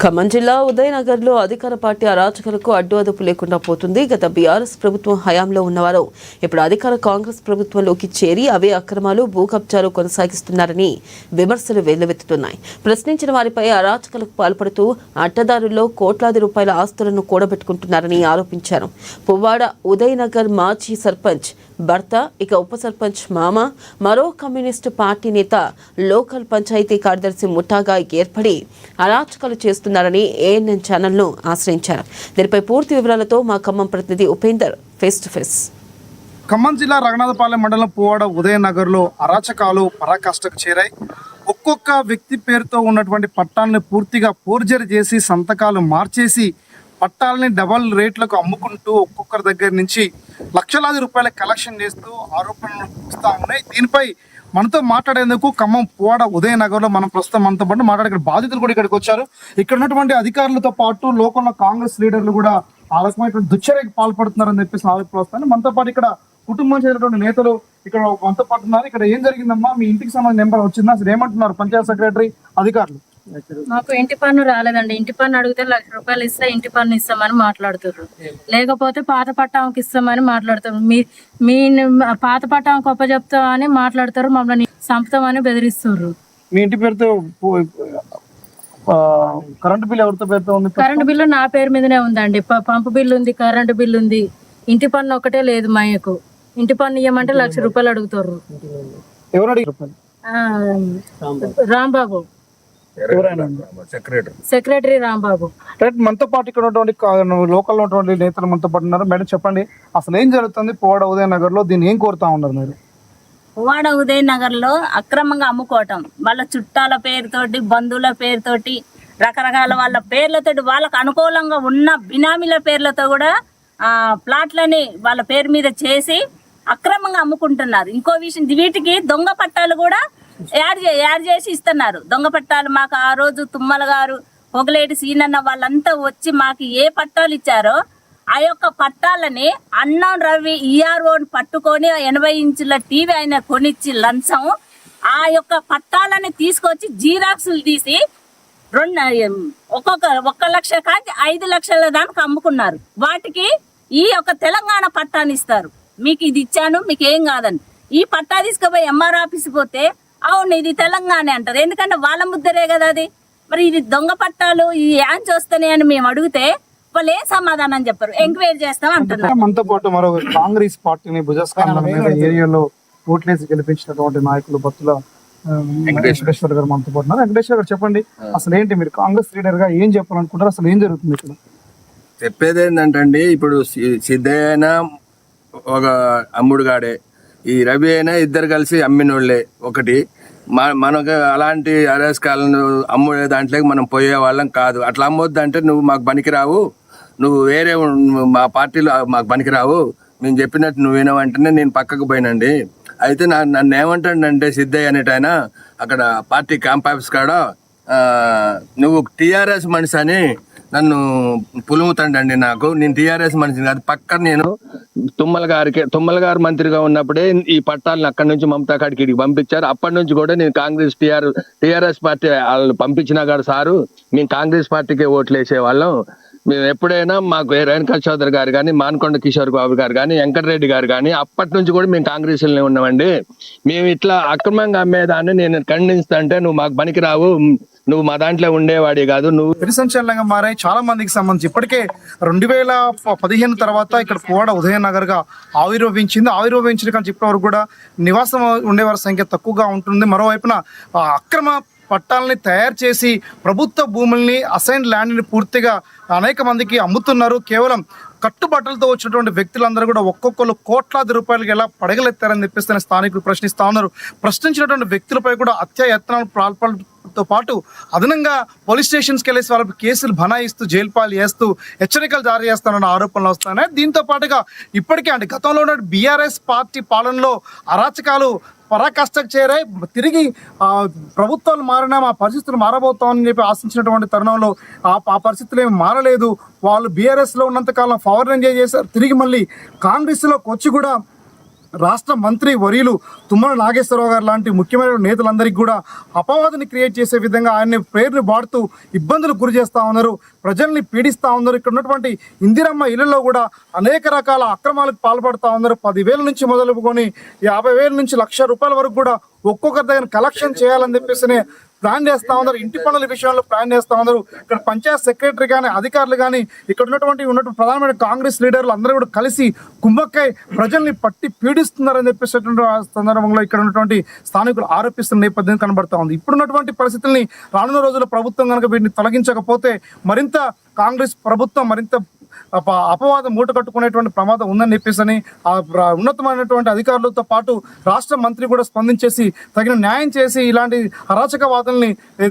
ఖమ్మం జిల్లా ఉదయనగర్లో అధికార పార్టీ అరాచకాలకు అడ్డు అదుపు లేకుండా పోతుంది. గత బీఆర్ఎస్ ప్రభుత్వం హయాంలో ఉన్నవారు ఇప్పుడు అధికార కాంగ్రెస్ ప్రభుత్వంలోకి చేరి అవే అక్రమాలు, భూ కబ్జాలు కొనసాగిస్తున్నారని విమర్శలు వెల్లువెత్తుతున్నాయి. ప్రశ్నించిన వారిపై అరాచకాలకు పాల్పడుతూ అడ్డదారుల్లో కోట్లాది రూపాయల ఆస్తులను కూడబెట్టుకుంటున్నారని ఆరోపించారు. పువ్వాడ ఉదయనగర్ మాజీ సర్పంచ్ భర్త, ఇక ఉప సర్పంచ్ మామ, మరో కమ్యూనిస్టు పార్టీ నేత లోకల్ పంచాయతీ కార్యదర్శి ముఠాగా ఏర్పడి అరాచకాలు చేస్తున్నారని ఏఎన్ఎన్ ఛానల్ను ఆశ్రయించారు. దీనిపై పూర్తి వివరాలతో మా ఖమ్మం ప్రతినిధి Upender face to face. Khammam జిల్లా రఘునాథపాలెం మండలం పువ్వాడ ఉదయనగర్లో అరాచకాలు పరాకాష్ఠకు చేరాయి. ఒక్కొక్క వ్యక్తి పేరుతో ఉన్నటువంటి పట్టాలను పూర్తిగా ఫోర్జరీ చేసి సంతకాలు మార్చేసి పట్టాలని డబల్ రేట్లకు అమ్ముకుంటూ ఒక్కొక్కరి దగ్గర నుంచి లక్షలాది రూపాయల కలెక్షన్ చేస్తూ ఆరోపణలు వస్తూ ఉన్నాయి. దీనిపై మనతో మాట్లాడేందుకు ఖమ్మం పువ్వాడ ఉదయనగర్లో మనం ప్రస్తుతం మనతో పాటు మాట్లాడే బాధితులు కూడా ఇక్కడికి వచ్చారు. ఇక్కడ ఉన్నటువంటి అధికారులతో పాటు లోకల్ కాంగ్రెస్ లీడర్లు కూడా ఆ రకమైనటువంటి దుశ్చర్యకు పాల్పడుతున్నారని చెప్పేసి ఆరోపణలు వస్తాయి. మనతో పాటు ఇక్కడ కుటుంబం చెందినటువంటి నేతలు ఇక్కడ మనతో పాటు ఉన్నారు. ఇక్కడ ఏం జరిగిందమ్మా, మీ ఇంటికి సంబంధించిన నెంబర్ వచ్చిందా, అసలు ఏమంటున్నారు పంచాయత్ సెక్రటరీ అధికారులు? మాకు ఇంటి పన్ను రాలేదండి. ఇంటి పన్ను అడిగితే ₹1,00,000 ఇస్తే ఇంటి పన్ను ఇస్తామని మాట్లాడుతున్నారు. లేకపోతే పాత పట్టాంకి ఇస్తామని మాట్లాడుతారు. మీ పాత పట్టాంకి ఒప్పచెప్తామని మాట్లాడతారు. మమ్మల్ని చంపుతామని బెదిరిస్తున్నారు. మీ ఇంటి పేరుతో కరెంటు బిల్ ఎవరితో పేరుతో ఉంది? కరెంటు బిల్లు నా పేరు మీదనే ఉందండి. పంపు బిల్లు ఉంది, కరెంటు బిల్లు ఉంది. ఇంటి పన్ను ఒకటే లేదు. మాకు ఇంటి పన్ను ఇవ్వమంటే ₹1,00,000 అడుగుతారు. ఎవరు అడిగారు? రాంబాబు, సెక్రటరీ రాంబాబు. రైట్, మనతో పాటు ఇక్కడ ఉన్నటువంటి లోకల్ ఉన్నటువంటి నేతలు మనతో పాటు ఉన్నారు. మేడం చెప్పండి, అసలు ఏం జరుగుతుంది పువ్వాడ ఉదయనగర్ లో? దీన్ని ఏం కోరుతా ఉన్నారు మీరు? పువ్వాడ ఉదయనగర్ లో అక్రమంగా అమ్ముకోవటం, వాళ్ళ చుట్టాల పేరుతోటి, బంధువుల పేరుతోటి, రకరకాల వాళ్ళ పేర్లతోటి, వాళ్ళకు అనుకూలంగా ఉన్న బినామీల పేర్లతో కూడా ప్లాట్లని వాళ్ళ పేరు మీద చేసి అక్రమంగా అమ్ముకుంటున్నారు. ఇంకో విషయం, వీటికి దొంగ పట్టాలు కూడా యాడ్ చేసి ఇస్తున్నారు. దొంగ పట్టాలు మాకు ఆ రోజు తుమ్మల గారు, పొగలేటి సీనన్న వాళ్ళంతా వచ్చి మాకు ఏ పట్టాలు ఇచ్చారో ఆ యొక్క పట్టాలని అన్నం రవి ఈఆర్ఓని పట్టుకొని 80 ఇంచుల టీవీ ఆయన కొనిచ్చి లంచం ఆ యొక్క పట్టాలని తీసుకొచ్చి జీరాక్సులు తీసి 1 లక్ష కాంచి 5 లక్షల దానికి అమ్ముకున్నారు. వాటికి ఈ యొక్క తెలంగాణ పట్టాన్ని ఇస్తారు. మీకు ఇది ఇచ్చాను, మీకు ఏం కాదని. ఈ పట్టా తీసుకుపోయి ఎంఆర్ ఆఫీస్ పోతే అవును ఇది తెలంగాణ అంటారు. ఎందుకంటే వాళ్ళ ముద్దరే కదా అది. మరి ఇది దొంగ పట్టాలు ఈ యాంచి వస్తున్నాయి అని మేము అడిగితే వాళ్ళు ఏ సమాధానం చెప్పారు? ఎంక్వైరీ చేస్తాం అంటున్నారు. మనతో పాటు మరో కాంగ్రెస్ పార్టీని భుజస్కంధాల మీద ఏరియాలో ఓట్లేసి గెలిపించినటువంటి నాయకులు బత్తుల వెంకటేశ్వర గారు మనతో పాటు ఉన్నారు. వెంకటేశ్వర గారు చెప్పండి, అసలు ఏంటి మీరు కాంగ్రెస్ లీడర్ గా ఏం చెప్పాలనుకుంటారు? అసలు ఏం జరుగుతుంది ఇక్కడ? చెప్పేది ఏంటంటే, ఇప్పుడు సిద్ధయ్య ఒక అమ్ముడుగాడే, ఈ రవి అయినా ఇద్దరు కలిసి అమ్మినోళ్లే. ఒకటి మనకు అలాంటి అరాజకాలను అమ్ముడే దాంట్లోకి మనం పోయే వాళ్ళం కాదు. అట్లా అమ్మొద్దు అంటే నువ్వు మాకు పనికిరావు, నువ్వు వేరే మా పార్టీలో మాకు పనికిరావు, మేము చెప్పినట్టు నువ్వు వినవంటేనే నేను పక్కకు పోయినండి. అయితే నన్ను ఏమంటాడంటే సిద్ధయ్య అనేటైనా అక్కడ పార్టీ క్యాంప్ ఆఫీస్ కాడ నువ్వు టీఆర్ఎస్ మనిషి అని నన్ను పులుముతాండండి. నేను టీఆర్ఎస్ మనిషిని కాదు. పక్కన నేను తుమ్మల గారు మంత్రిగా ఉన్నప్పుడే ఈ పట్టాలను అక్కడి నుంచి మమతా కాడికి ఇడికి పంపించారు. అప్పటి నుంచి కూడా నేను కాంగ్రెస్ టీఆర్ఎస్ పార్టీ వాళ్ళు పంపించినా కాదు సారు, మేము కాంగ్రెస్ పార్టీకే ఓట్లు వేసే వాళ్ళం. మేము ఎప్పుడైనా మాకు రేణుకా చౌదరి గారు కానీ, మానకొండ కిషోర్ బాబు గారు కానీ, వెంకటరెడ్డి గారు కానీ అప్పటి నుంచి కూడా మేము కాంగ్రెస్లోనే ఉన్నామండి. మేము ఇట్లా అక్రమంగా అమ్మేదాన్ని నేను ఖండిస్తా అంటే నువ్వు మాకు పనికిరావు, నువ్వు మా దాంట్లో ఉండేవాడి కాదు. నువ్వు సంచలనంగా మారాయి చాలా మందికి సంబంధించి. ఇప్పటికే 2015 తర్వాత ఇక్కడ పువ్వాడ ఉదయనగర్ గా ఆవిర్భవించిన కానీ ఇప్పటి వరకు కూడా నివాసం ఉండేవారి సంఖ్య తక్కువగా ఉంటుంది. మరోవైపున అక్రమ పట్టాలని తయారు చేసి ప్రభుత్వ భూముల్ని, అసైన్ ల్యాండ్ని పూర్తిగా అనేక మందికి అమ్ముతున్నారు. కేవలం కట్టుబట్టలతో వచ్చినటువంటి వ్యక్తులందరూ కూడా ఒక్కొక్కరు కోట్లాది రూపాయలకి ఎలా పడగలెత్తారని చెప్పేసి స్థానికులు ప్రశ్నిస్తా ఉన్నారు. ప్రశ్నించినటువంటి వ్యక్తులపై కూడా హత్యాయత్నాలు పాల్పడతో పాటు అదనంగా పోలీస్ స్టేషన్స్కి వెళ్ళేసి వాళ్ళకి కేసులు బనాయిస్తూ జైలు పాలు చేస్తూ హెచ్చరికలు జారీ చేస్తానన్న ఆరోపణలు వస్తున్నాయి. దీంతో పాటుగా ఇప్పటికే అంటే గతంలో ఉన్న బీఆర్ఎస్ పార్టీ పాలనలో అరాచకాలు పరాకాష్ఠకు చేరాయి. తిరిగి ప్రభుత్వాలు మారినా మా పరిస్థితులు మారబోతామని చెప్పి ఆశించినటువంటి తరుణంలో ఆ పరిస్థితులు ఏమి మారలేదు. వాళ్ళు బీఆర్ఎస్లో ఉన్నంతకాలం పవర్ ఎంజాయ్ చేశారు. తిరిగి మళ్ళీ కాంగ్రెస్లోకి వచ్చి కూడా రాష్ట్ర మంత్రి వర్యులు తుమ్మల నాగేశ్వరరావు గారు లాంటి ముఖ్యమైన నేతలందరికీ కూడా అపవాదుని క్రియేట్ చేసే విధంగా ఆయన పేరుని వాడుతూ ఇబ్బందులు గురి చేస్తూ ఉన్నారు, ప్రజల్ని పీడిస్తూ ఉన్నారు. ఇక్కడ ఉన్నటువంటి ఇందిరమ్మ ఇళ్లలో కూడా అనేక రకాల అక్రమాలకు పాల్పడుతూ ఉన్నారు. 10,000 నుంచి మొదలుకొని 50,000 నుంచి ₹1,00,000 వరకు కూడా ఒక్కొక్కరి దగ్గర కలెక్షన్ చేయాలని చెప్పేసి ప్లాన్ చేస్తూ ఉన్నారు. ఇంటి పనుల విషయంలో ప్లాన్ చేస్తూ ఉన్నారు. ఇక్కడ పంచాయత్ సెక్రటరీ కానీ అధికారులు కానీ ఇక్కడ ఉన్నటువంటి ప్రధానమైన కాంగ్రెస్ లీడర్లు అందరూ కూడా కలిసి కుమ్మక్కై ప్రజల్ని పట్టి పీడిస్తున్నారని చెప్పేసినటువంటి సందర్భంలో ఇక్కడ ఉన్నటువంటి స్థానికులు ఆరోపిస్తున్న నేపథ్యం కనబడతా ఉంది. ఇప్పుడున్నటువంటి పరిస్థితుల్ని రానున్న రోజుల్లో ప్రభుత్వం కనుక వీటిని తొలగించకపోతే మరింత కాంగ్రెస్ ప్రభుత్వం మరింత అపవాదం మూట కట్టుకునేటువంటి ప్రమాదం ఉందని చెప్పేసి ఉన్నతమైనటువంటి అధికారులతో పాటు రాష్ట్ర మంత్రి కూడా స్పందించేసి తగిన న్యాయం చేసి ఇలాంటి అరాచకవాదుల్ని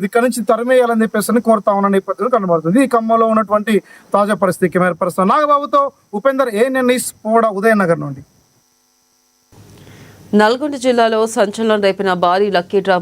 ఇక్కడి నుంచి తరిమేయాలని చెప్పేసి కోరుతా ఉన్న నేపథ్యం కనబడుతుంది. ఈ ఖమ్మంలో ఉన్నటువంటి తాజా పరిస్థితి కెమెరా పర్సన్ నాగబాబుతో ఉపేందర్, ANN న్యూస్, పోడ, ఉదయనగర్ నుండి. నల్గొండ జిల్లాలో సంచలనం రేపిన భారీ లక్కీ డ్రా